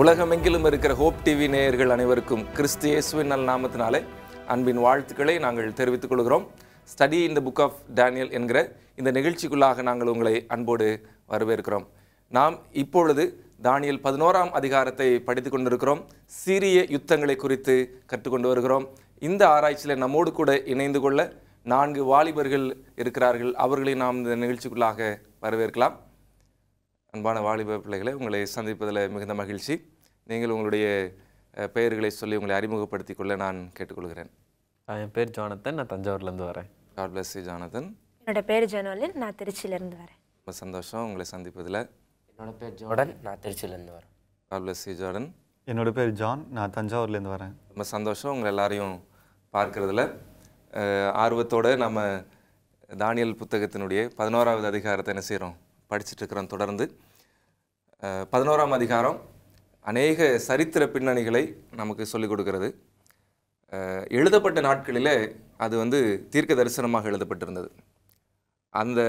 உலகமெங்கிலும் இருக்கிற hope TV நேயர்கள் அனைவருக்கும் கிறிஸ்து இயேசுவின் நல் நாமத்தினாலே அன்பின் வாழ்த்துக்களை நாங்கள் தெரிவித்துக் கொள்கிறோம். Study in the book of Daniel என்கிற இந்த நிகழ்ச்சிக்குள்ளாக நாங்கள் உங்களை அன்போடு வரவேற்கிறோம். நாம் இப்பொழுது தானியேல் 11ஆம் அதிகாரத்தை படித்து கொண்டிருக்கிறோம். சீரிய யுத்தங்களை குறித்து கற்றுக்கொண்டு வருகிறோம். இந்த ஆராய்ச்சியில் நம்மோடு கூட இணைந்து கொள்ள 4 வாலிபர்கள் இருக்கிறார்கள். அவர்களை நாம் இந்த நிகழ்ச்சிக்குள்ளாக வரவேற்கலாம். அன்பான வாலிப பிள்ளைகளை உங்களை சந்திப்பதில் மிகுந்த மகிழ்ச்சி. நீங்கள் உங்களுடைய பெயர்களை சொல்லி உங்களை அறிமுகப்படுத்திக் கொள்ள நான் கேட்டுக்கொள்கிறேன். என் பேர் ஜானத்தன், நான் தஞ்சாவூர்லேருந்து வரேன். God bless you Jonathan. என்னோட பேர் ஜனோலின், நான் திருச்சியிலேருந்து வரேன். ரொம்ப சந்தோஷம் உங்களை சந்திப்பதில். என்னோட பேர் ஜோர்டன், நான் திருச்சியிலேருந்து வரேன். God bless you Jordan. என்னோட பேர் ஜான், நான் தஞ்சாவூர்லேருந்து வரேன். ரொம்ப சந்தோஷம் உங்களை எல்லாரையும் பார்க்கறதுல. ஆர்வத்தோடு நம்ம தானியேல் புத்தகத்தினுடைய 11ஆவது அதிகாரத்தை என்ன செய்கிறோம், படிச்சுட்டு இருக்கிறோம். தொடர்ந்து 11ஆம் அதிகாரம் அநேக சரித்திர பின்னணிகளை நமக்கு சொல்லிக் கொடுக்கிறது. எழுதப்பட்ட நாட்களில் அது தீர்க்க தரிசனமாக எழுதப்பட்டிருந்தது. அந்த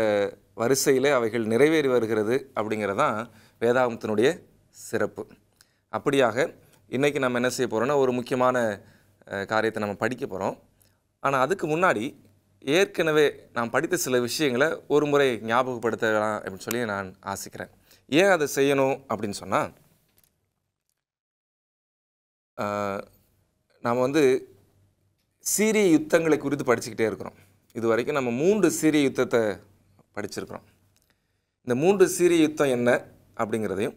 வரிசையில் அவைகள் நிறைவேறி வருகிறது அப்படிங்கிறதான் வேதாகமத்தினுடைய சிறப்பு. அப்படியாக இன்றைக்கி நம்ம என்ன செய்ய போகிறோன்னா, ஒரு முக்கியமான காரியத்தை நம்ம படிக்க போகிறோம். ஆனால் அதுக்கு முன்னாடி ஏற்கனவே நான் படித்த சில விஷயங்களை ஒரு முறை ஞாபகப்படுத்தலாம் அப்படின்னு சொல்லி நான் ஆசிக்கிறேன். ஏன் அதை செய்யணும் அப்படின்னு சொன்னால், நாம் சீரிய யுத்தங்களை குறித்து படிச்சுக்கிட்டே இருக்கிறோம். இது வரைக்கும் நம்ம 3 சீரிய யுத்தத்தை படிச்சிருக்கிறோம். இந்த 3 சீரிய யுத்தம் என்ன அப்படிங்கிறதையும்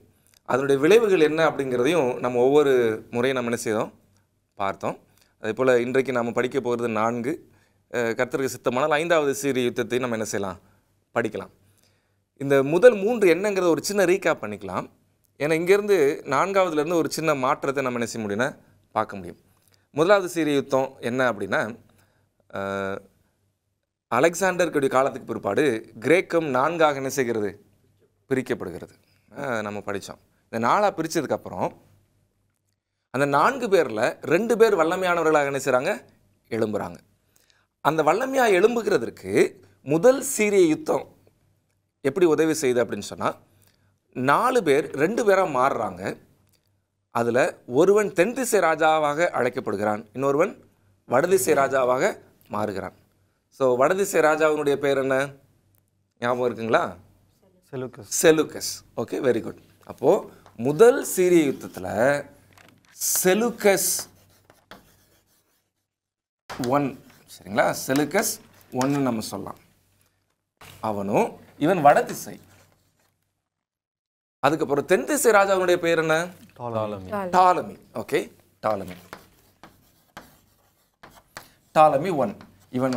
அதனுடைய விளைவுகள் என்ன அப்படிங்கிறதையும் நம்ம ஒவ்வொரு முறையும் நம்ம என்ன செய்தோம், பார்த்தோம். அதே போல் இன்றைக்கு நாம் படிக்க போகிறது 4, கர்த்தருக்கு சித்தமானால் 5வது சீரிய யுத்தத்தை நம்ம என்ன செய்யலாம், படிக்கலாம். இந்த முதல் 3 என்னங்கிறத ஒரு சின்ன ரீகேப் பண்ணிக்கலாம். ஏன்னா இங்கேருந்து 4வதுலேருந்து ஒரு சின்ன மாற்றத்தை நம்ம என்ன செய்ய முடியும்னா பார்க்க முடியும். முதலாவது சீரிய யுத்தம் என்ன அப்படின்னா, அலெக்சாண்டருடைய காலத்துக்கு பிற்பாடு கிரேக்கம் 4ஆக என்ன செய்கிறது, பிரிக்கப்படுகிறது. நம்ம படித்தோம். இந்த 4ஆக பிரித்ததுக்கப்புறம் அந்த 4 பேரில் 2 பேர் வல்லமையானவர்களாக என்ன செய்கிறாங்க, எழும்புகிறாங்க. அந்த வல்லமையாக எழும்புகிறதுக்கு முதல் சீரிய யுத்தம் எப்படி உதவி செய்யுது அப்படின்னு சொன்னால், 4 பேர் 2 பேராக மாறுறாங்க. அதில் ஒருவன் தென் திசை ராஜாவாக அழைக்கப்படுகிறான், இன்னொருவன் வடதிசை ராஜாவாக மாறுகிறான். ஸோ வடதிசை ராஜாவினுடைய பேர் என்ன ஞாபகம் இருக்குங்களா? செலுக்கஸ். Okay, very good. அப்போது முதல் சீரிய யுத்தத்தில் செலுக்கஸ் 1, சரிங்களா, செலுக்கஸ் 1 நம்ம சொல்லலாம். அவனும் இவன் வடதிசை. அதுக்கப்புறம் தென் திசை ராஜாவுடைய பேர் என்ன? டாலமி. ஓகே, டாலமி 1. இவன்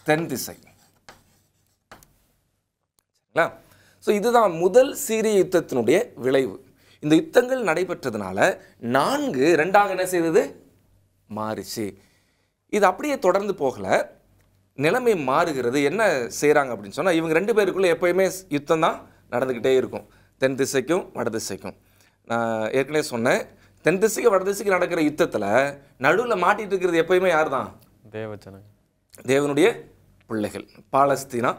தென் திசை. சரிங்களா? ஸோ இதுதான் முதல் சீரிய யுத்தத்தினுடைய விளைவு. இந்த யுத்தங்கள் நடைபெற்றதுனால 4 2ஆக என்ன செய்தது, மாறிச்சு. இது அப்படியே தொடர்ந்து போகலை, நிலைமை மாறுகிறது. என்ன செய்கிறாங்க அப்படின்னு சொன்னால், இவங்க 2 பேருக்குள்ளே எப்போயுமே யுத்தம் தான் நடந்துக்கிட்டே இருக்கும், தென் திசைக்கும் வட திசைக்கும். நான் ஏற்கனவே சொன்னேன், தென் திசைக்கு வட திசைக்கு நடக்கிற யுத்தத்தில் நடுவில் மாட்டிகிட்டு இருக்கிறது எப்போயுமே யார் தான்? தேவனுடைய பிள்ளைகள். பாலஸ்தீனா,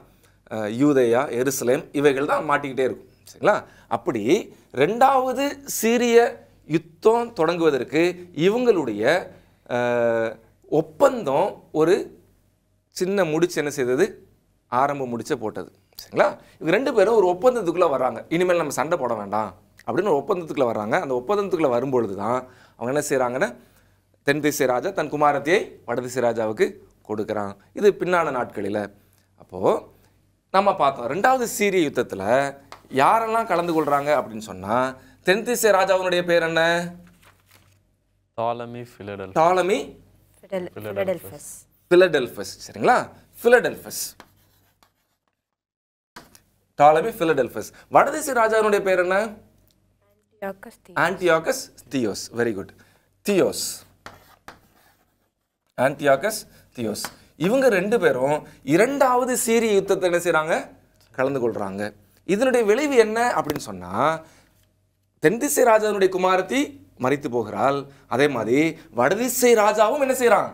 யூதேயா, எருசலேம் இவைகள் தான் மாட்டிக்கிட்டே இருக்கும். சரிங்களா? அப்படி 2வது சீரிய யுத்தம் தொடங்குவதற்கு இவங்களுடைய ஒப்பந்தம் ஒரு சின்ன முடிச்சு என்ன செய்தது, ஆரம்ப முடிச்ச போட்டது. சரிங்களா? இவங்க 2 பேரும் ஒரு ஒப்பந்தத்துக்குள்ளே வர்றாங்க. இனிமேல் நம்ம சண்டை போட வேண்டாம் அப்படின்னு ஒரு ஒப்பந்தத்துக்குள்ளே வர்றாங்க. அந்த ஒப்பந்தத்துக்குள்ளே வரும்பொழுது தான் அவங்க என்ன செய்கிறாங்கன்னா, தென் திசை ராஜா தன் குமாரத்தியை வடதிசை ராஜாவுக்கு கொடுக்குறான். இது பின்னான நாட்களில். அப்போது நம்ம பார்த்தோம், 2வது சீரிய யுத்தத்தில் யாரெல்லாம் கலந்து கொள்கிறாங்க அப்படின்னு சொன்னால், தென் திசை ராஜாவுடைய பேர் என்ன? Ptolemy Philadelphus. சரிங்களா? Ptolemy Philadelphus. வடதிசை ராஜாவுடைய பேர் என்ன? Antiochus Theos. Very good, Theos. Antiochus Theos. இவங்க 2 பேரும் 2வது சீரிய யுத்தத்தை என்ன செய்கிறாங்க, கலந்து கொள்கிறாங்க. இதனுடைய விளைவு என்ன அப்படின்னு சொன்னால், தென் திசை ராஜாவுடைய குமாரத்தி மரித்து போகிறாள். அதே மாதிரி வடதிசை ராஜாவும் என்ன செய்கிறான்,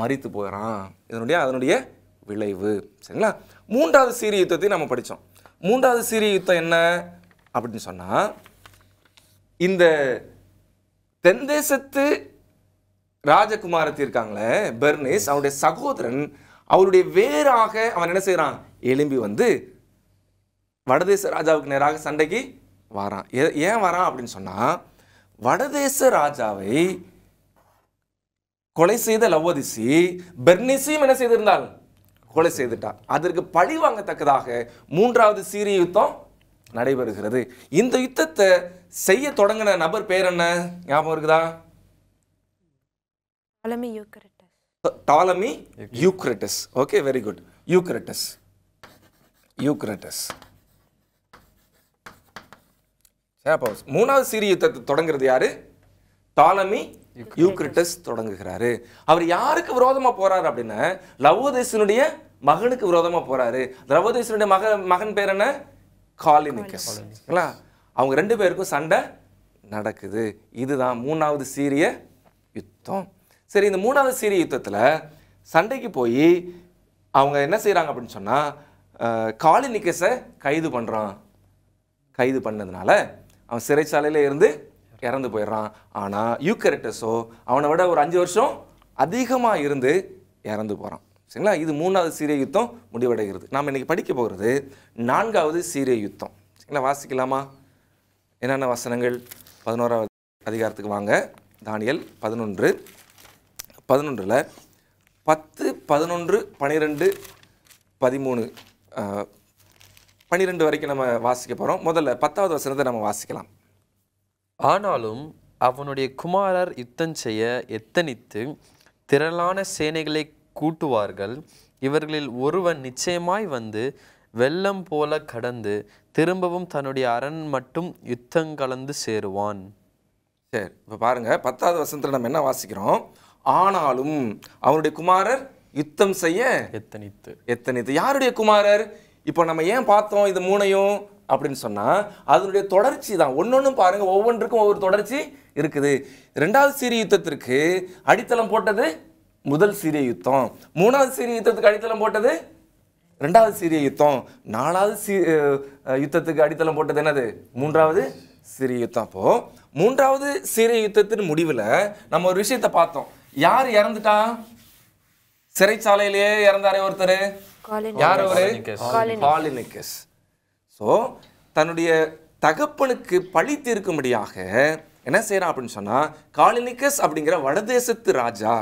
மரித்து போகிறான். அதனுடைய விளைவு. சரிங்களா? 3வது சீரிய யுத்தத்தை நம்ம படித்தோம். 3வது சீரிய யுத்தம் என்ன அப்படின்னு சொன்னால், இந்த தென் தேசத்து ராஜகுமாரத்தி இருக்காங்களே பெர்னிஸ், அவனுடைய சகோதரன், அவருடைய வேறாக அவன் என்ன செய்யறான், எழும்பி வந்து வடதேச ராஜாவுக்கு நேராக சண்டைக்கு வரான். ஏன் வரான் அப்படின்னு சொன்னா, வடதேச ராஜாவை கொலை செய்த லவோதிசி பெர்னிஸையும் என்ன செய்திருந்தாள், கொலை செய்துட்டார். அதற்கு பழி வாங்கத்தக்கதாக 3வது சீரிய யுத்தம் நடைபெறுகிறது. இந்த யுத்தத்தை செய்ய தொடங்கின நபர் பேர் என்ன ஞாபகம் இருக்குதா? Ptolemy Euergetes. Okay, very good. Euergetes. 3வது சீரிய யுத்தத்தை தொடங்குறது யாரு? டாலமி யூக்ரட்டஸ் தொடங்குகிறாரு. அவர் யாருக்கு விரோதமா போறாரு அப்படின்னா, லவோதேசனுடைய மகனுக்கு விரோதமா போறாரு. லவோதேசனுடைய மகன் பேர் என்ன? காலினிக்கஸ். அவங்க 2 பேருக்கும் சண்டை நடக்குது. இதுதான் 3வது சீரிய யுத்தம். சரி, இந்த 3வது சீரிய யுத்தத்துல சண்டைக்கு போய் அவங்க என்ன செய்யறாங்க அப்படின்னு சொன்னா, காலினிக்கஸை கைது பண்றான். கைது பண்ணதுனால அவன் சிறைச்சாலையில இருந்து இறந்து போயிடுறான். ஆனா யூக்கரிட்டஸோ அவனை விட ஒரு 5 வருஷம் அதிகமா இருந்து இறந்து போறான். சரிங்களா? இது 3வது சீரிய யுத்தம் முடிவடைகிறது. நாம் இன்னைக்கு படிக்க போகிறது 4வது சீரிய யுத்தம். சரிங்களா? வாசிக்கலாமா? என்னென்ன வசனங்கள்? 11வது அதிகாரத்துக்கு வாங்க. தானியேல் 11. 11ல் 10, 11, 12, 13, 12 வரைக்கும் நம்ம வாசிக்க போகிறோம். முதல்ல 10வது வசனத்தை நம்ம வாசிக்கலாம். ஆனாலும் அவனுடைய குமாரர் யுத்தம் செய்ய எத்தனித்து திரளான சேனைகளை கூட்டுவார்கள். இவர்களில் ஒருவன் நிச்சயமாய் வந்து வெள்ளம் போல கடந்து திரும்பவும் தன்னுடைய அரண் மட்டும் யுத்தம் கலந்து சேருவான். சரி, இப்போ பாருங்க, 10வது வசனத்தில் நம்ம என்ன வாசிக்கிறோம்? ஆனாலும் அவனுடைய குமாரர் யுத்தம் செய்ய எத்தனித்து. யாருடைய குமாரர்? இப்போ நம்ம ஏன் பார்த்தோம் இது 3ஐயும் அப்படின்னு சொன்னா, அதனுடைய தொடர்ச்சி தான். ஒன்னொன்னும் பாருங்க, ஒவ்வொன்றுக்கும் ஒவ்வொரு தொடர்ச்சி இருக்குது. 2வது சீரிய யுத்தத்திற்கு அடித்தளம் போட்டது முதல் சீரிய யுத்தம். 3வது சீரிய யுத்தத்துக்கு அடித்தளம் போட்டது 2வது சீரிய யுத்தம். 4வது யுத்தத்துக்கு அடித்தளம் போட்டது என்னது? 3வது சீரிய யுத்தம். அப்போ 3வது சீரிய யுத்தத்தின் முடிவில் நம்ம ஒரு விஷயத்தை பார்த்தோம். யார் இறந்துட்டா? சிறைச்சாலையிலேயே இறந்தாரே ஒருத்தர். யார் அவரு? காலினிக்கஸ். ஸோ தன்னுடைய தகப்பனுக்கு பழி தீர்க்கும்படியாக என்ன செய்யறான் அப்படின்னு சொன்னா, காலினிக்கஸ் அப்படிங்கிற வடதேசத்து ராஜா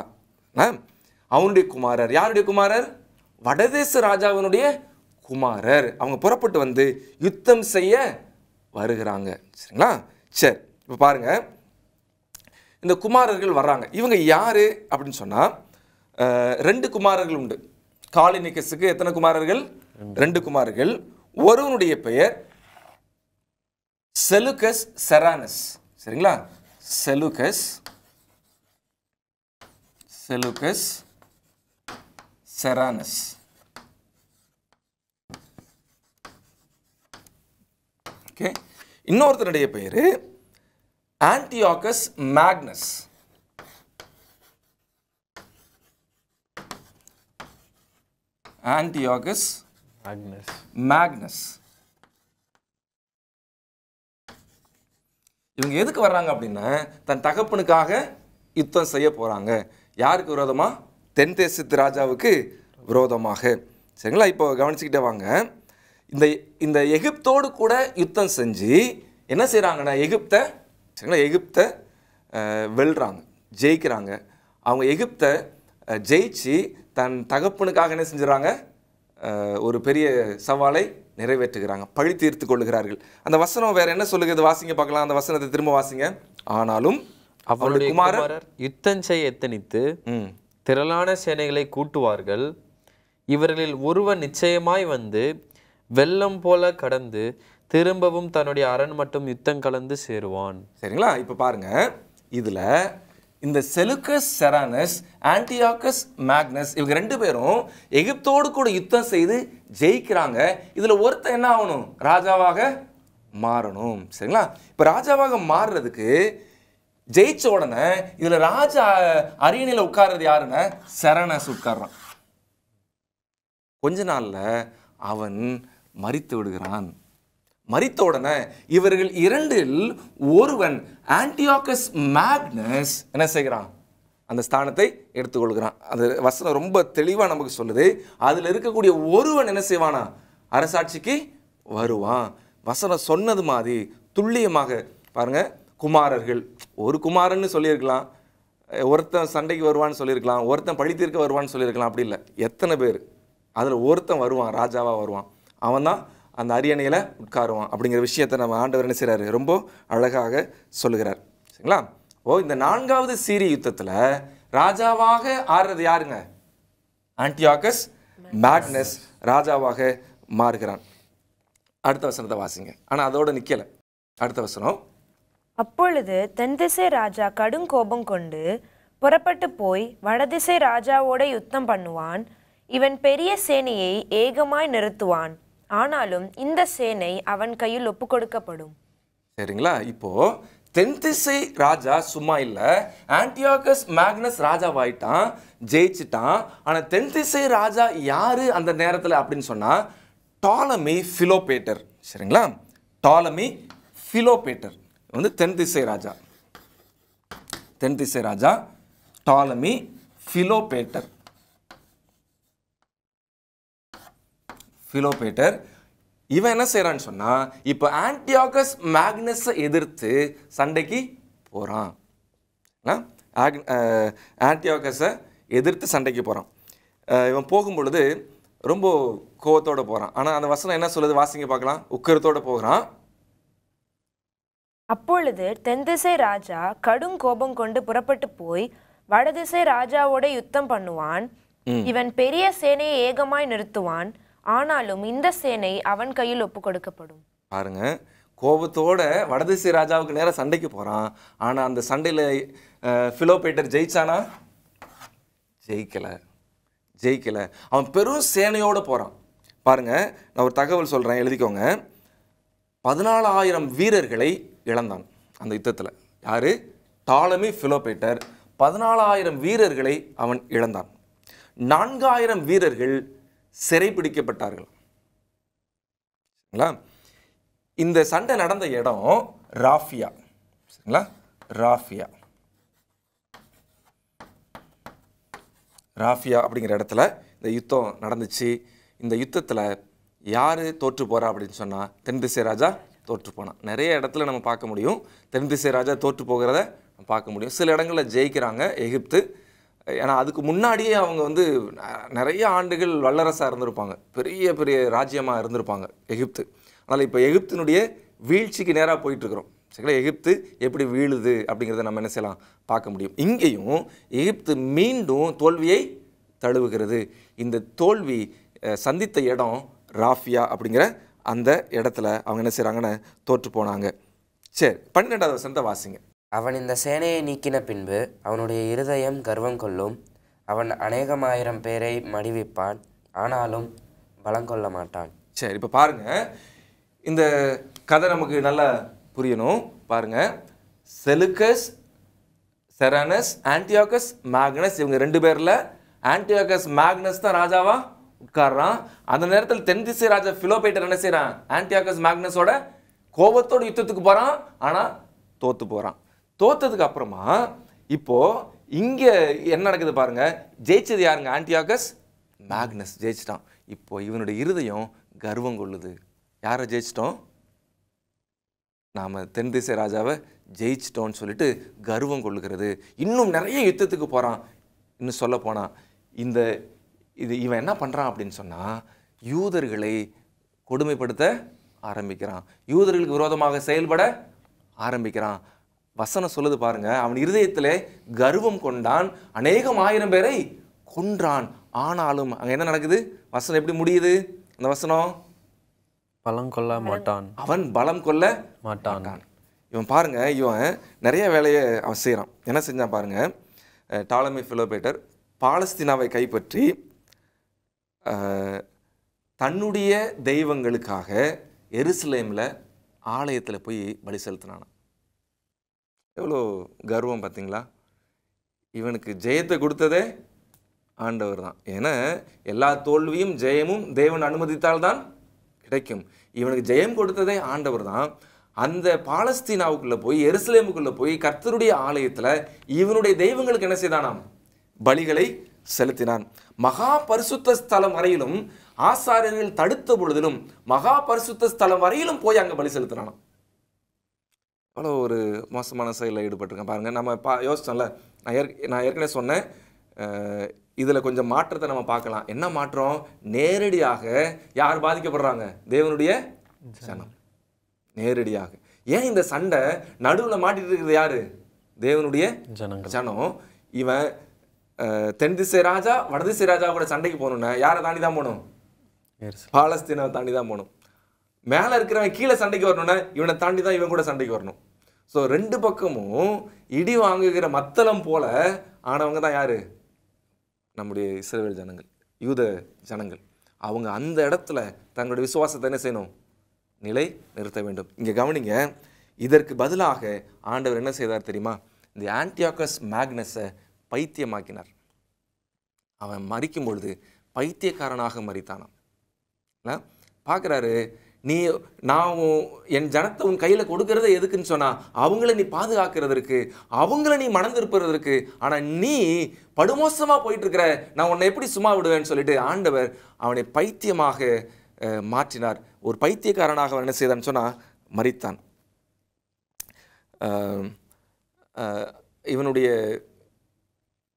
அவனுடைய குமாரர். யாருடைய குமாரர்? வடதேச ராஜாவினுடைய குமாரர். அவங்க புறப்பட்டு வந்து யுத்தம் செய்ய வருகிறாங்க. சரிங்களா? சரி, இப்போ பாருங்க, இந்த குமாரர்கள் வர்றாங்க. இவங்க யாரு அப்படின்னு சொன்னா, 2 குமாரர்கள் உண்டு. காலினிக்கஸுக்கு எத்தனை குமாரர்கள்? 2 குமாரர்கள். ஒருவனுடைய பெயர் செலுகஸ் செரானஸ். சரிங்களா? செலுகஸ் செரானஸ். ஓகே. இன்னொருத்தருடைய பெயர் ஆன்டியோகஸ் மேக்னஸ். Antiochus Magnus. இவங்க எதுக்கு வர்றாங்க அப்படின்னா, தன் தகப்பனுக்காக யுத்தம் செய்ய போறாங்க. யாருக்கு விரோதமா? தென் தேசத்து ராஜாவுக்கு விரோதமாக. சரிங்களா? இப்போ கவனிச்சுக்கிட்டே வாங்க. இந்த எகிப்தோடு கூட யுத்தம் செஞ்சு என்ன செய்யறாங்கன்னா, எகிப்தை வெல்றாங்க, ஜெயிக்கிறாங்க. அவங்க எகிப்தை ஜெயிச்சு தன் தகப்பனுக்காக என்ன செஞ்சுறாங்க? ஒரு பெரிய சவாலை நிறைவேற்றுகிறாங்க, பழி தீர்த்து கொள்ளுகிறார்கள். அந்த வசனம் வேற என்ன சொல்லுகிறது? வாசிங்க பார்க்கலாம். அந்த வசனத்தை திரும்ப வாசிங்க. ஆனாலும் அவருடைய குமாரர் யுத்தம் செய்ய எத்தனித்து திரளான சேனைகளை கூட்டுவார்கள். இவர்களில் ஒருவன் நிச்சயமாய் வந்து வெள்ளம் போல கடந்து திரும்பவும் தன்னுடைய அரண் மட்டும் யுத்தம் கலந்து சேருவான். சரிங்களா? இப்போ பாருங்க, இதுல இந்த செலுகஸ் செரானஸ், ஆன்டியோகஸ் மேக்னஸ், இவங்க 2 பேரும் எகிப்தோடு கூட யுத்தம் செய்து ஜெயிக்கிறாங்க. இதுல ஒருத்தன் என்ன ஆகணும்? ராஜாவாக மாறணும். சரிங்களா? இப்போ ராஜாவாக மாறுறதுக்கு ஜெயிச்ச உடனே இதுல ராஜா அரியணையில உட்கார்றது யாருன்னா, செரானஸ் உட்கார்றான். கொஞ்ச நாள்ல அவன் மரித்து விடுகிறான். மரித்த உடனே இவர்கள் இரண்டில் ஒருவன் ஆன்டியோகஸ் மேக்னஸ் என்ன செய்கிறான்? அந்த ஸ்தானத்தை எடுத்துக்கொள்கிறான். அந்த வசனம் ரொம்ப தெளிவாக நமக்கு சொல்லுது. அதில் இருக்கக்கூடிய ஒருவன் என்ன செய்வானா? அரசாட்சிக்கு வருவான். வசனம் சொன்னது மாதிரி துல்லியமாக பாருங்க. குமாரர்கள், ஒரு குமாரன்னு சொல்லியிருக்கலாம், ஒருத்தன் சண்டைக்கு வருவான்னு சொல்லியிருக்கலாம், ஒருத்தன் பழி தீர்க்க வருவான்னு சொல்லியிருக்கலாம். அப்படி இல்லை, எத்தனை பேர் அதில் ஒருத்தன் வருவான், ராஜாவாக வருவான். அவன் தான் அந்த அரியணையில் உட்காருவான். அப்படிங்கிற விஷயத்தை நம்ம ஆண்டவர் என்ன செய்கிறாரு? ரொம்ப அழகாக சொல்லுகிறார். சரிங்களா? இந்த 4வது சீரிய யுத்தத்தில் ராஜாவாக ஆடுறது யாருங்க? ஆன்டியோகஸ் மேக்னஸ் ராஜாவாக மாறுகிறான். அடுத்த வசனத்தை வாசிங்க. ஆனால் அதோட நிற்கலை. அடுத்த வசனம். அப்பொழுது தென்திசை ராஜா கடும் கோபம் கொண்டு புறப்பட்டு போய் வடதிசை ராஜாவோட யுத்தம் பண்ணுவான். இவன் பெரிய சேனையை ஏகமாய் நிறுத்துவான். ஆனாலும் இந்த சேனை அவன் கையில் ஒப்பு கொடுக்கப்படும். சரிங்களா? இப்போ தென்திசை ராஜா சும்மா இல்லை, ஆன்டியோகஸ் மேக்னஸ் ராஜாவாயிட்டான், ஜெயிச்சிட்டான். ஆனால் தென்திசை ராஜா யாரு அந்த நேரத்தில் அப்படின்னு சொன்னா டாலமி பிலோபேட்டர். சரிங்களா? டாலமி பிலோபேட்டர் வந்து தென்திசை ராஜா. தென்திசை ராஜா டாலமி பிலோபேட்டர். பிலோபேட்டர் இவன் என்ன செய்யறான்னு சொன்னா இப்போ ஆன்டியோகஸ் மேக்னஸை எதிர்த்து சண்டைக்கு போறான். ஆன்டியோகஸை எதிர்த்து சண்டைக்கு போறான். இவன் போகும்பொழுது ரொம்ப கோவத்தோட போறான். ஆனா அந்த வசனம் என்ன சொல்லுது? வாசிங்க பார்க்கலாம். உக்கரத்தோட போகிறான். அப்பொழுது தென்திசை ராஜா கடும் கோபம் கொண்டு புறப்பட்டு போய் வடதிசை ராஜாவோட யுத்தம் பண்ணுவான். இவன் பெரிய சேனையை ஏகமாய் நிறுத்துவான். ஆனாலும் இந்த சேனை அவன் கையில் ஒப்பு கொடுக்கப்படும். பாருங்க, கோபத்தோட வடதிசை ராஜாவுக்கு நேரம் சண்டைக்கு போறான். ஆனா அந்த சண்டையில பிலோபேட்டர் ஜெயிச்சானா? ஜெயிக்கல. அவன் பெரும் சேனையோட போறான். பாருங்க, நான் ஒரு தகவல் சொல்றேன், எழுதிக்கோங்க. 14,000 வீரர்களை இழந்தான் அந்த யுத்தத்தில். யாரு? டாலமி பிலோபேட்டர் 14,000 வீரர்களை அவன் இழந்தான். 4,000 வீரர்கள் சிறைப்பிடிக்கப்பட்டார்கள். இந்த சண்டை நடந்த இடம் ராஃபியா. சரிங்களா? ராஃபியா அப்படிங்கிற இடத்துல இந்த யுத்தம் நடந்துச்சு. இந்த யுத்தத்தில் யார் தோற்று போகிறா அப்படின்னு சொன்னால் தென்திசை ராஜா தோற்று போனான். நிறைய இடத்துல நம்ம பார்க்க முடியும் தென்திசை ராஜா தோற்று போகிறத பார்க்க முடியும். சில இடங்களில் ஜெயிக்கிறாங்க எகிப்து. ஏன்னா அதுக்கு முன்னாடியே அவங்க வந்து நிறைய ஆண்டுகள் வல்லரசாக இருந்திருப்பாங்க, பெரிய பெரிய ராஜ்யமாக இருந்திருப்பாங்க எகிப்து. அதனால் இப்போ எகிப்தினுடைய வீழ்ச்சிக்கு நேராக போயிட்டுருக்குறோம். சரிங்களா? எகிப்து எப்படி வீழுது அப்படிங்கிறத நம்ம என்ன செய்யலாம் பார்க்க முடியும். இங்கேயும் எகிப்து மீண்டும் தோல்வியை தழுவுகிறது. இந்த தோல்வி சந்தித்த இடம் ராஃபியா அப்படிங்கிற அந்த இடத்துல அவங்க என்ன செய்கிறாங்கன்னு தோற்று போனாங்க. சரி, 12வது வசனத்தை வாசிங்க. அவன் இந்த சேனையை நீக்கின பின்பு அவனுடைய இருதயம் கர்வம் கொள்ளும். அவன் அநேகமாயிரம் பேரை மடிவிப்பான், ஆனாலும் பலம் கொள்ள மாட்டான். சரி, இப்போ பாருங்க, இந்த கதை நமக்கு நல்லா புரியணும். பாருங்க, செலுக்கஸ், செரானஸ், ஆன்டியோகஸ் மேக்னஸ், இவங்க 2 பேர்ல ஆன்டியோகஸ் மேக்னஸ் தான் ராஜாவா உட்கார்றான். அந்த நேரத்தில் தென்திசை ராஜா பிலோபேட்டர் என்ன செய்யறான்? ஆன்டியோகஸ் மேக்னஸோட கோபத்தோட யுத்தத்துக்கு போறான். ஆனா தோத்து போறான். தோத்ததுக்கு அப்புறமா இப்போ இங்க என்ன நடக்குது பாருங்க. ஜெயிச்சது யாருங்க? Antiochus Magnus ஜெயிச்சிட்டான். இப்போ இவனுடைய இருதயம் கர்வம் கொள்ளுது. யாரை ஜெயிச்சிட்டோம்? நாம தென்திசை ராஜாவை ஜெயிச்சிட்டோம்னு சொல்லிட்டு கர்வம் கொள்ளுகிறது. இன்னும் நிறைய யுத்தத்துக்கு போறான். இன்னும் சொல்ல போனா இவன் என்ன பண்றான் அப்படின்னு சொன்னா யூதர்களை கொடுமைப்படுத்த ஆரம்பிக்கிறான். யூதர்களுக்கு விரோதமாக செயல்பட ஆரம்பிக்கிறான். வசனம் சொல்லுது பாருங்க, அவன் இருதயத்திலே கர்வம் கொண்டான், அநேகமாயிரம் பேரை கொன்றான். ஆனாலும் அங்க என்ன நடக்குது? வசனம் எப்படி முடியுது? அந்த வசனம் பலம் கொள்ள மாட்டான். அவன் பலம் கொள்ள மாட்டான். இவன் பாருங்க, இவன் நிறைய வேலையை அவன் செய்கிறான். என்ன செஞ்சான் பாருங்க. டாலமி பிலோபேட்டர் பாலஸ்தீனாவை கைப்பற்றி தன்னுடைய தெய்வங்களுக்காக எருசலேமில் ஆலயத்தில் போய் பலி செலுத்தினான். எவ்வளோ கர்வம் பார்த்தீங்களா? இவனுக்கு ஜெயத்தை கொடுத்ததே ஆண்டவர் தான். ஏன்னா எல்லா தோல்வியும் ஜெயமும் தேவன் அனுமதித்தால்தான் கிடைக்கும். இவனுக்கு ஜெயம் கொடுத்ததே ஆண்டவர் தான். அந்த பாலஸ்தீனாவுக்குள்ள போய் எருசலேமுக்குள்ள போய் கர்த்தருடைய ஆலயத்துல இவனுடைய தெய்வங்களுக்கு என்ன செய்தானாம்? பலிகளை செலுத்தினான். மகா பரிசுத்த ஸ்தலம் வரையிலும் ஆசாரியர்கள் தடுத்த பொழுதிலும் மகா பரிசுத்த ஸ்தலம் வரையிலும் போய் அங்க பலி செலுத்தினானாம். அவ்வளோ ஒரு மோசமான செயலில் ஈடுபட்டிருக்கேன் பாருங்க. நம்ம யோசிச்சோம்ல, நான் ஏற்கனவே சொன்னேன், இதில் கொஞ்சம் மாற்றத்தை நம்ம பார்க்கலாம். என்ன மாற்றம்? நேரடியாக யார் பாதிக்கப்படுறாங்க? தேவனுடைய ஜனம். நேரடியாக. ஏன் இந்த சண்டை நடுவில் மாட்டிட்டு இருக்கிறது யாரு? தேவனுடைய ஜனம். இவன் தென் திசை ராஜா வடதிசை ராஜா கூட சண்டைக்கு போகணும்னா யாரை தாண்டி தான் போகணும்? பாலஸ்தீனை தாண்டி தான் போகணும். மேலே இருக்கிறவன் கீழே சண்டைக்கு வரணும்னா இவனை தாண்டி தான் இவன் கூட சண்டைக்கு வரணும். ஸோ ரெண்டு பக்கமும் இடி வாங்குகிற மத்தளம் போல ஆனவங்க தான் யாரு? நம்முடைய இஸ்ரவேல் ஜனங்கள், யூத ஜனங்கள். அவங்க அந்த இடத்துல தங்களுடைய விசுவாசத்தை என்ன செய்யணும்? நிலை நிறுத்த வேண்டும். இங்கே கவனிங்க, இதற்கு பதிலாக ஆண்டவர் என்ன செய்தார் தெரியுமா? இந்த ஆன்டியோகஸ் மேக்னஸை பைத்தியமாக்கினார். அவன் மரிக்கும் பொழுது பைத்தியக்காரனாக மரித்தானான். பார்க்குறாரு, நான் என் ஜனத்தை உன் கையில் கொடுக்கறத எதுக்குன்னு சொன்னா அவங்கள நீ பாதுகாக்கிறதுக்கு, அவங்கள நீ மணந்திருப்பதற்கு. ஆனால் நீ படுமோசமாக போயிட்டு இருக்கிற, நான் உன்னை எப்படி சும்மா விடுவேன்னு சொல்லிட்டு ஆண்டவர் அவனை பைத்தியமாக மாற்றினார். ஒரு பைத்தியக்காரனாக அவன் என்ன செய்தான்னு சொன்னால் மரித்தான்.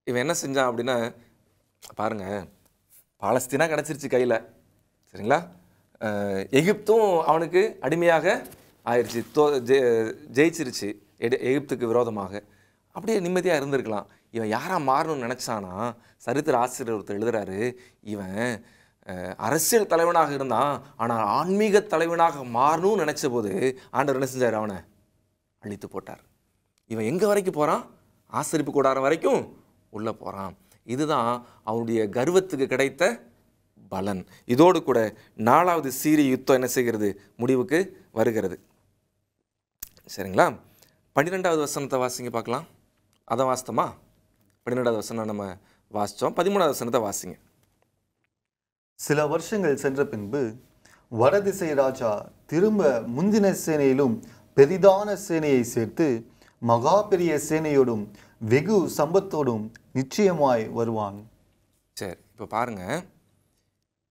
இவன் என்ன செஞ்சான் அப்படின்னா, பாருங்க, பாலஸ்தீனா கிடச்சிருச்சு கையில், சரிங்களா? எகிப்தும் அவனுக்கு அடிமையாக ஆயிடுச்சு, ஜெயிச்சிருச்சு எகிப்துக்கு விரோதமாக. அப்படியே நிம்மதியாக இருந்திருக்கலாம். இவன் யாராக மாறணும்னு நினச்சானா, சரித்திர ஆசிரியர் ஒருத்தர் எழுதுறாரு, இவன் அரசியல் தலைவனாக இருந்தான், ஆனால் ஆன்மீக தலைவனாக மாறணும்னு நினச்ச போது ஆண்டவர் என்ன செஞ்சார்? அவனை அழித்து போட்டார். இவன் எங்கே வரைக்கும் போகிறான்? ஆசரிப்பு கூடாரம் வரைக்கும் உள்ளே போகிறான். இதுதான் அவனுடைய கர்வத்துக்கு கிடைத்த பலன். இதோடு கூட 4வது சீரிய யுத்தம் என்ன செய்கிறது? முடிவுக்கு வருகிறது. சரிங்களா? 12வது வசனத்தை வாசிங்க பார்க்கலாம். அதை வாசித்தோமா? 12வது வசனம் நம்ம வாசித்தோம். 13வது வசனத்தை வாசிங்க. சில வருஷங்கள் சென்ற பின்பு வடதிசை ராஜா திரும்ப முந்தின சேனையிலும் பெரிதான சேனையை சேர்த்து மகா பெரிய சேனையோடும் வெகு சம்பத்தோடும் நிச்சயமாய் வருவான். சரி, இப்போ பாருங்க,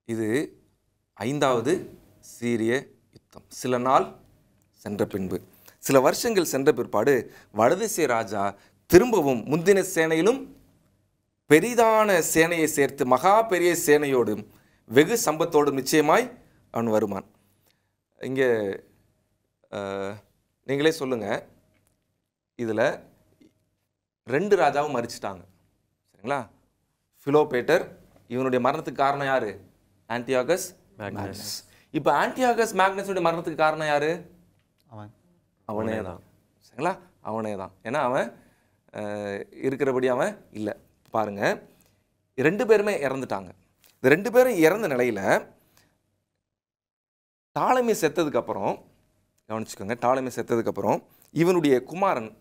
இது 5வது சீரிய யுத்தம். சில நாள் சென்ற பின்பு, சில வருஷங்கள் சென்ற பிற்பாடு வடதிசை ராஜா திரும்பவும் முந்தின சேனையிலும் பெரிதான சேனையை சேர்த்து மகா பெரிய சேனையோடும் வெகு சம்பத்தோடும் நிச்சயமாய் அவன் வருவான். இங்கே நீங்களே சொல்லுங்க, இதில் 2 ராஜாவும் மரிச்சிட்டாங்க, சரிங்களா? பிலோபேட்டர், இவனுடைய மரணத்துக்கு காரணம் யாரு? Antiochus Magnus. இப்போ ஆன்டியோகஸ் மேக்னஸுடைய மரணத்துக்கு காரணம் யாரு? அவனே தான், சரிங்களா? அவனே தான். ஏன்னா அவன் இருக்கிறபடி அவன் இல்லை. பாருங்க, 2 பேருமே இறந்துட்டாங்க. இந்த 2 பேரும் இறந்த நிலையில் டாலமி செத்ததுக்கப்புறம், கவனிச்சுக்கோங்க, டாலமி செத்ததுக்கப்புறம் இவனுடைய குமாரன்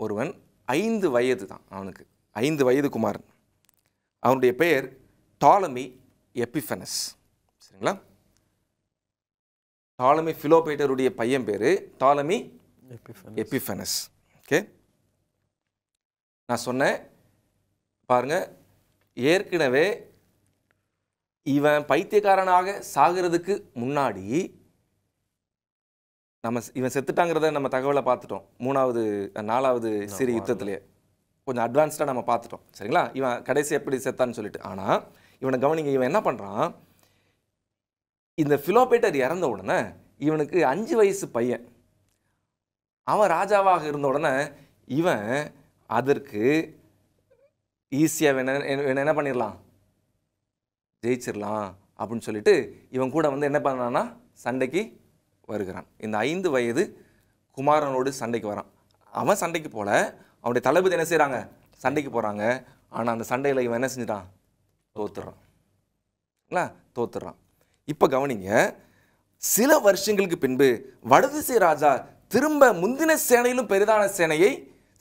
ஒருவன் 5 வயது தான், அவனுக்கு 5 வயது குமாரன். அவனுடைய பெயர் டாலமி எபிஃபனஸ், சரிங்களா? டாலமி பிலோபேட்டருடைய பையன் பேர் டாலமி எபிஃபனஸ். ஓகே, நான் சொன்னேன் பாருங்க, ஏற்கனவே இவன் பைத்தியக்காரனாக சாகிறதுக்கு முன்னாடி இவன் செத்துட்டாங்கிறத நம்ம தகவலை பார்த்துட்டோம். 4வது சீரிய யுத்தத்திலேயே கொஞ்சம் அட்வான்ஸ்டாக நம்ம பார்த்துட்டோம், சரிங்களா? இவன் கடைசி எப்படி செத்தான்னு சொல்லிட்டு. ஆனால் இவனை கவனிங்க, இவன் என்ன பண்ணுறான்? இந்த பிலோபேட்டர் இறந்த உடனே இவனுக்கு 5 வயசு பையன், அவன் ராஜாவாக இருந்த உடனே இவன் அதற்கு ஈஸியாக என்ன பண்ணிடலாம், ஜெயிச்சிடலாம் அப்படின்னு சொல்லிட்டு இவன் கூட என்ன பண்ணான்னா சண்டைக்கு வருகிறான். இந்த 5 வயது குமாரனோடு சண்டைக்கு வரான். அவன் சண்டைக்கு போல, அவனுடைய தளபதி என்ன செய்கிறாங்க? சண்டைக்கு போகிறாங்க. ஆனால் அந்த சண்டையில் இவன் என்ன செஞ்சிட்டான்? தோத்துறான். இப்போ கவனிங்க, சில வருஷங்களுக்கு பின்பு வடதிசை ராஜா திரும்ப முந்தின சேனையிலும் பெரிதான சேனையை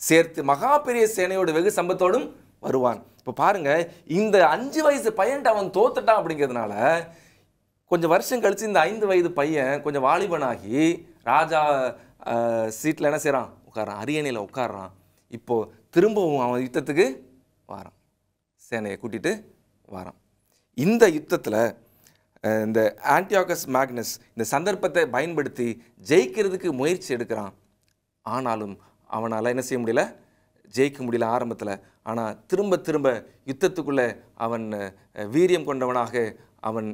சேர்த்து மகா பெரிய சேனையோடு வெகு சம்பத்தோடும் வருவான். இப்போ பாருங்க, இந்த 5 வயசு பையன்ட்டு அவன் தோத்துட்டான் அப்படிங்கிறதுனால கொஞ்சம் வருஷம் கழித்து இந்த 5 வயது பையன் கொஞ்சம் வாலிபனாகி ராஜா சீட்டில் என்ன செய்கிறான், உட்காரான், அரியணையில் உட்காடுறான். இப்போது திரும்பவும் அவன் யுத்தத்துக்கு வாரான், சேனையை கூட்டிகிட்டு வாரான். இந்த யுத்தத்தில் இந்த ஆன்டியோகஸ் மேக்னஸ் இந்த சந்தர்ப்பத்தை பயன்படுத்தி ஜெயிக்கிறதுக்கு முயற்சி எடுக்கிறான். ஆனாலும் அவனால் என்ன செய்ய முடியல, ஜெயிக்க முடியல ஆரம்பத்தில். ஆனால் திரும்ப திரும்ப யுத்தத்துக்குள்ளே அவன் வீரியம் கொண்டவனாக அவன்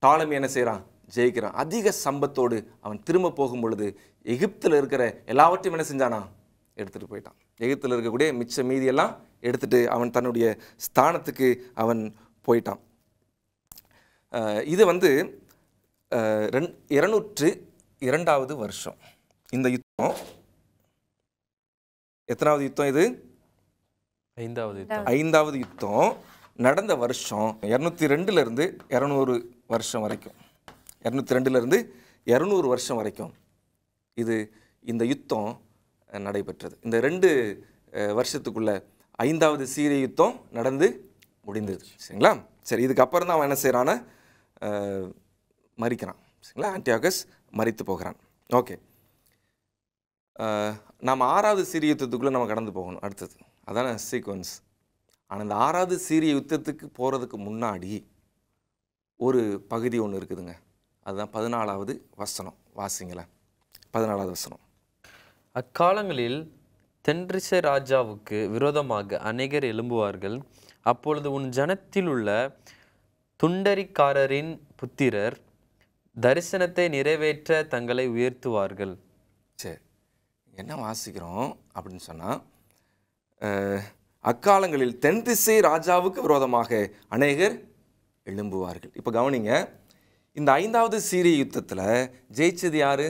டாலமி என்ன செய்கிறான், ஜெயிக்கிறான். அதிக சம்பத்தோடு அவன் திரும்ப போகும் பொழுது எகிப்தில் இருக்கிற எல்லாவற்றையும் என்ன செஞ்சானா, எடுத்துகிட்டு போயிட்டான். எகிப்தில் இருக்கக்கூடிய மிச்ச மீதியெல்லாம் எடுத்துகிட்டு அவன் தன்னுடைய ஸ்தானத்துக்கு அவன் போயிட்டான். இது 202வது வருஷம். இந்த யுத்தம் எத்தனாவது யுத்தம்? இது 5வது யுத்தம். நடந்த வருஷம் 202லேருந்து 200 வருஷம் வரைக்கும். 202லேருந்து 200 வருஷம் வரைக்கும் இந்த யுத்தம் நடைபெற்றது. இந்த 2 வருஷத்துக்குள்ள 5வது சீரிய யுத்தம் நடந்து முடிந்தது. சரிங்களா? சரி, இதுக்கப்புறம் தான் அவன் என்ன செய்கிறான்னு மரிக்கிறான். சரிங்களா? ஆன்டியோகஸ் மரித்து போகிறான். ஓகே, நாம் 6வது சீரிய யுத்தத்துக்குள்ளே நம்ம கடந்து போகணும் அடுத்தது. அதான சீக்வன்ஸ். ஆனால் இந்த 6வது சீரிய யுத்தத்துக்கு போகிறதுக்கு முன்னாடி ஒரு பகுதி ஒன்று இருக்குதுங்க. அதுதான் 14வது வசனம். வாசிங்களேன், 14வது வசனம். அக்காலங்களில் தென்திசை ராஜாவுக்கு விரோதமாக அநேகர் எழும்புவார்கள். அப்பொழுது உன் ஜனத்தில் உள்ள துண்டரிக்காரரின் புத்திரர் தரிசனத்தை நிறைவேற்ற தங்களை உயர்த்துவார்கள். சரி, என்ன வாசிக்கிறோம் அப்படின்னு சொன்னால், அக்காலங்களில் தென்திசை ராஜாவுக்கு விரோதமாக அநேகர் எழும்புவார்கள். இப்போ கவனிங்க, இந்த 5வது சீரிய யுத்தத்தில் ஜெயிச்சது யாரு?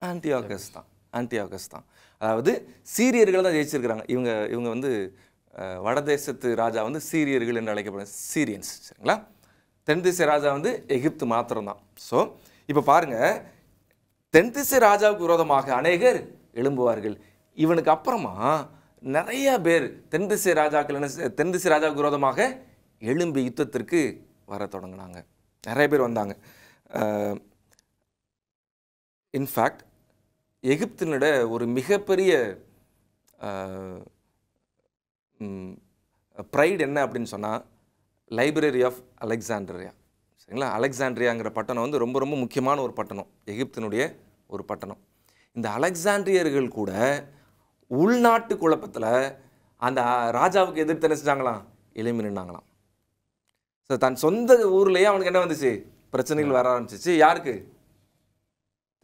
ஆன்டியோகஸ் தான். ஆன்டியோகஸ் தான். அதாவது சீரியர்கள் தான் ஜெயிச்சிருக்கிறாங்க. இவங்க வடதேசத்து ராஜா சீரியர்கள் என்று அழைக்கப்படுற சீரியன்ஸ். சரிங்களா? தென்திசை ராஜா எகிப்து மாத்திரம்தான். ஸோ இப்போ பாருங்க, தென்திசை ராஜாவுக்கு விரோதமாக அநேகர் எழும்புவார்கள். இவனுக்கு அப்புறமா நிறைய பேர் தென்திசை ராஜாவுக்கு விரோதமாக எழும்பி யுத்தத்திற்கு வர தொடங்கினாங்க. நிறைய பேர் வந்தாங்க. இன்ஃபேக்ட் எகிப்தினோட ஒரு மிகப்பெரிய ப்ரைட் என்ன அப்படின்னு சொன்னால், லைப்ரரி ஆஃப் அலெக்சாண்ட்ரியா. சரிங்களா? அலெக்சாண்ட்ரியாங்கிற பட்டணம் ரொம்ப ரொம்ப முக்கியமான ஒரு பட்டணம், எகிப்தினுடைய ஒரு பட்டணம். இந்த அலெக்சாண்ட்ரியர்கள் கூட உள்நாட்டு குழப்பத்தில் அந்த ராஜாவுக்கு எதிர்த்து என்ன செஞ்சாங்களாம், எழும்பி நின்னாங்களாம். ஸோ தன் சொந்த ஊர்லேயே அவனுக்கு என்ன வந்துச்சு, பிரச்சனைகள் வர ஆரம்பிச்சிச்சு. யாருக்கு?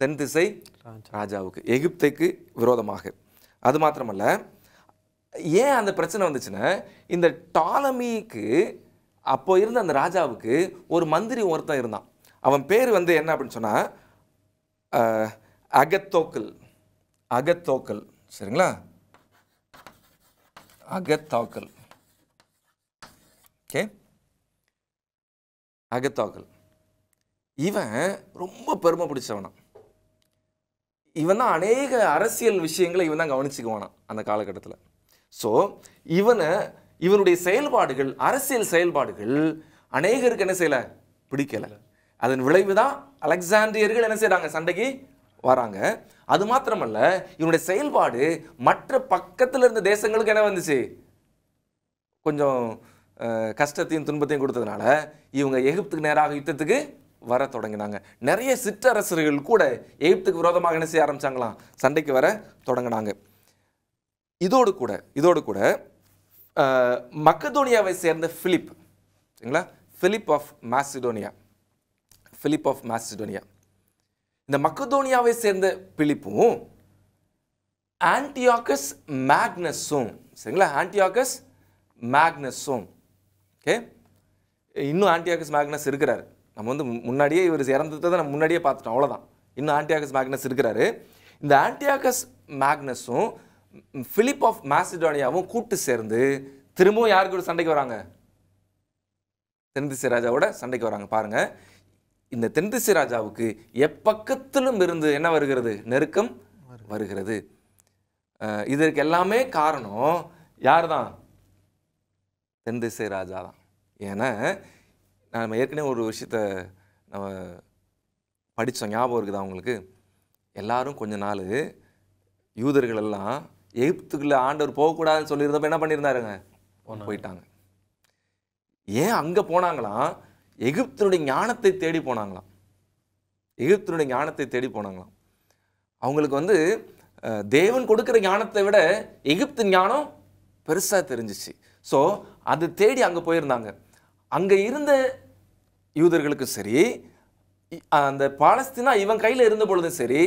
தென்திசை ராஜாவுக்கு, எகிப்துக்கு விரோதமாக. அது மாத்திரமல்ல, ஏன் அந்த பிரச்சனை வந்துச்சுன்னா, இந்த டாலமிக்கு அப்போ இருந்த அந்த ராஜாவுக்கு ஒரு மந்திரி ஒருத்தன் இருந்தான். அவன் பேர் என்ன அப்படின்னு சொன்னால் அகத்தோக்கல். சரிங்களா? அகத்தாக்கல். ஓகே, அகத்தாக்கல். இவன் ரொம்ப பெருமை பிடிச்சவனா. இவன் தான் அநேக அரசியல் விஷயங்களை இவன் தான் கவனிச்சுக்குவானா அந்த காலகட்டத்தில். ஸோ இவனுடைய செயல்பாடுகள், அரசியல் செயல்பாடுகள் அநேகருக்கு என்ன செய்யலை, பிடிக்கலை. அதன் விளைவு தான் அலெக்சாண்ட்ரியர்கள் என்ன செய்கிறாங்க, சண்டைக்கு வராங்க. அது மாத்திரமல்ல, இவனுடைய செயல்பாடு மற்ற பக்கத்தில் இருந்த தேசங்களுக்கு என்ன வந்துச்சு, கொஞ்சம் கஷ்டத்தையும் துன்பத்தையும் கொடுத்ததுனால இவங்க எகிப்துக்கு நேராக யுத்தத்துக்கு வர தொடங்கினாங்க. நிறைய சிற்றரசர்கள் கூட எகிப்துக்கு விரோதமாக என்ன செய்ய ஆரம்பிச்சாங்களாம், சண்டைக்கு வர தொடங்கினாங்க. இதோடு கூட மக்கதோனியாவை சேர்ந்த பிலிப், சரிங்களா, பிலிப் ஆஃப் மாசிடோனியா. இந்த மக்கதோனியாவை சேர்ந்த பிலிப்பும் ஆன்டியோகஸ் மேக்னஸும், சரிங்களா, ஆன்டியோகஸ் மேக்னஸும். ஓகே, இன்னும் ஆன்டியோகஸ் மேக்னஸ் இருக்கிறாரு. நம்ம முன்னாடியே இவர் இறந்ததை நம்ம முன்னாடியே பார்த்துட்டோம், அவ்வளோதான். இன்னும் ஆன்டியோகஸ் மேக்னஸ் இருக்கிறாரு. இந்த ஆன்டியோகஸ் மேக்னஸும் பிலிப் ஆஃப் மாசிடோனியாவும் கூட்டு சேர்ந்து திரும்பவும் யாருக்கு கூட சண்டைக்கு வராங்க, தென்திசை ராஜாவோட சண்டைக்கு வராங்க. பாருங்க, இந்த தென்திசை ராஜாவுக்கு எப்பக்கத்திலும் இருந்து என்ன வருகிறது, நெருக்கம் வருகிறது. இதற்கு எல்லாமே காரணம் யார் தான், தென்திசை ராஜா தான். ஏன்னா நம்ம ஏற்கனவே ஒரு விஷயத்த நம்ம படித்தோம், ஞாபகம் இருக்குதா அவங்களுக்கு? எல்லாரும் கொஞ்ச நாள் யூதர்கள் எல்லாம் எகிப்துக்குள்ள ஆண்டவர் போகக்கூடாதுன்னு சொல்லியிருந்தப்ப என்ன பண்ணியிருந்தாருங்க? போயிட்டாங்க. ஏன் அங்கே போனாங்களாம்? எகிப்தினுடைய ஞானத்தை தேடி போனாங்களாம். எகிப்தினுடைய ஞானத்தை தேடி போனாங்களாம். அவங்களுக்கு தேவன் கொடுக்குற ஞானத்தை விட எகிப்து ஞானம் பெருசாக தெரிஞ்சிச்சு. ஸோ அது தேடி அங்கே போயிருந்தாங்க. அங்கே இருந்த யூதர்களுக்கும் சரி, அந்த பாலஸ்தீனா இவன் கையில் இருந்த பொழுதும் சரி,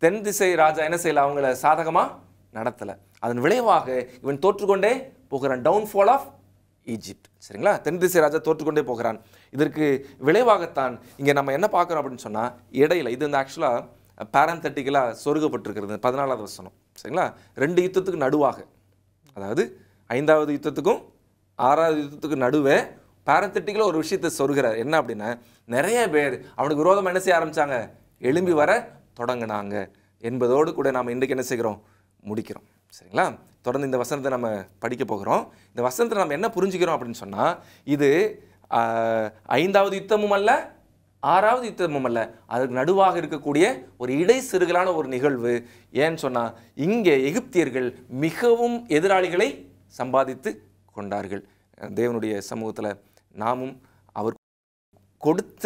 தென் திசை ராஜா என்ன செய்யலை? அவங்கள சாதகமாக நடத்தலை. அதன் விளைவாக இவன் தோற்றுக்கொண்டே போகிறான். Downfall of Egypt. சரிங்களா? தென் திசை ராஜா தோற்றுக்கொண்டே போகிறான். இதற்கு விளைவாகத்தான் இங்கே நம்ம என்ன பார்க்குறோம் அப்படின்னு சொன்னால், இடையில இது ஆக்சுவலாக பேரந்தட்டிக்கலாக சொருகப்பட்டிருக்கிறது 14வது வசனம். சரிங்களா? 2 யுத்தத்துக்கு நடுவாக, அதாவது 5வது யுத்தத்துக்கும் 6வது யுத்தத்துக்கு நடுவே பேரந்தட்டிக்கலாக ஒரு விஷயத்தை சொருகிறார். என்ன அப்படின்னா, நிறைய பேர் அவனுக்கு விரோதமாக என்ன செய்ய ஆரம்பித்தாங்க? எழும்பி வர தொடங்கினாங்க என்பதோடு கூட நாம் இன்றைக்கு என்ன செய்கிறோம்? முடிக்கிறோம். சரிங்களா? தொடர்ந்து இந்த வசனத்தை நம்ம படிக்க போகிறோம். இந்த வசனத்தை நம்ம என்ன புரிஞ்சுக்கிறோம் அப்படின்னு சொன்னால், இது 5வது யுத்தமும் அல்ல, 6வது யுத்தமும் அல்ல, அதுக்கு நடுவாக இருக்கக்கூடிய ஒரு இடைச்சிறுகலான ஒரு நிகழ்வு. ஏன்னு சொன்னால், இங்கே எகிப்தியர்கள் மிகவும் எதிராளிகளை சம்பாதித்து கொண்டார்கள். தேவனுடைய சமூகத்தில் நாமும் அவர் கொடுத்த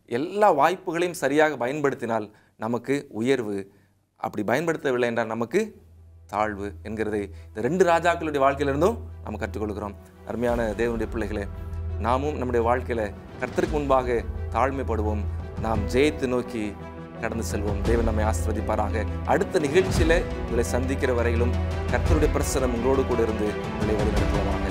எல்லா வாய்ப்புகளையும் சரியாக பயன்படுத்தினால் நமக்கு உயர்வு, அப்படி பயன்படுத்தவில்லை என்றால் நமக்கு தாழ்வு என்கிறதை இந்த 2 ராஜாக்களுடைய வாழ்க்கையிலிருந்தும் நம்ம கற்றுக்கொள்கிறோம். அருமையான தேவனுடைய பிள்ளைகளே, நாமும் நம்முடைய வாழ்க்கையில் கர்த்தருக்கு முன்பாக தாழ்மைப்படுவோம். நாம் ஜெயத்தை நோக்கி கடந்து செல்வோம். தேவன் நம்மை ஆசீர்வதிப்பாராக. அடுத்த நிகழ்ச்சியில் உங்களை சந்திக்கிற வரையிலும் கர்த்தருடைய பிரசன்னம் உங்களோடு கூட இருந்து உங்களை வழிநடத்துவாராக.